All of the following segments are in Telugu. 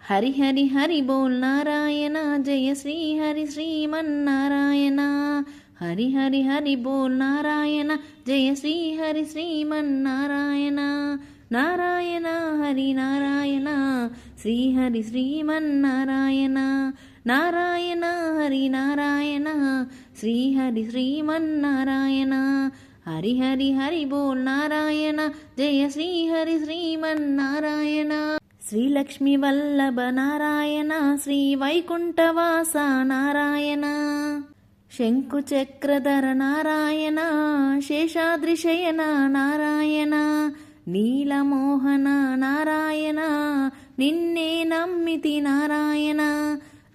హరి హరి హరి బోల్ నారాయణ జయ శ్రీ హరి శ్రీమన్నారాయణ. హరి హరి హరి బోల్ నారాయణ జయ శ్రీ హరి శ్రీమన్నారాయణ. నారాయణ హరి నారాయణ శ్రీ హరి శ్రీమన్నారాయణ. నారాయణ హరి నారాయణ శ్రీ హరి శ్రీమన్నారాయణ. హరి హరి హరి బోల్ నారాయణ జయ శ్రీ హరి శ్రీమన్నారాయణ. శ్రీ లక్ష్మీ వల్లభ నారాయణ శ్రీ వైకుంఠవాస నారాయణ. శంకు చక్రధర నారాయణ శేషాద్రిశయన నారాయణ. నీలమోహన నారాయణ నిన్నే నమ్మితి నారాయణ.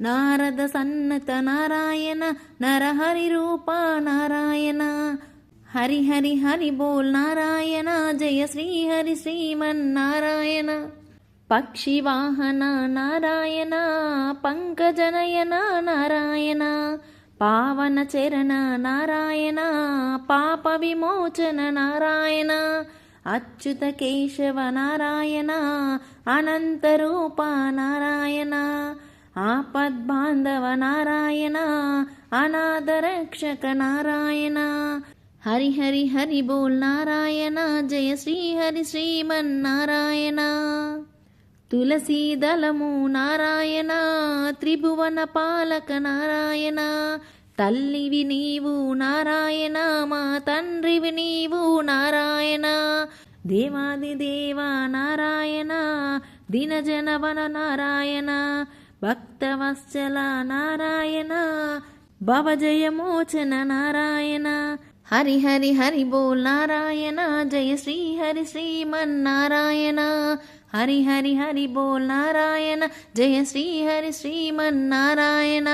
నారద సన్నత నారాయణ నరహరి రూప నారాయణ. హరి హరి హరి బోల్ నారాయణ జయ శ్రీ హరి శ్రీమన్నారాయణ. పక్షి వాహన నారాయణ పంకజనయన నారాయణ. పావన చరణ నారాయణ పాప విమోచన నారాయణ. అచ్యుత కేశవ నారాయణ అనంతరూప నారాయణ. ఆపద్బాంధవ నారాయణ అనాథరక్షక నారాయణ. హరి హరి హరి బోల్ నారాయణ జయ శ్రీ హరి శ్రీమన్నారాయణ. తులసీదళము నారాయణ త్రిభువన పాలక నారాయణ. తల్లివి నీవు నారాయణ మా తండ్రివి నీవు నారాయణ. దేవాది దేవ నారాయణ దినజనవన నారాయణ. భక్తవత్సల నారాయణ భవజయమోచన నారాయణ. హరి హరి హరి బోల్ నారాయణ జయ శ్రీ హరి శ్రీమన్నారాయణ. హరి హరి హరి బోల్ నారాయణ జయ శ్రీ హరి శ్రీమన్నారాయణ.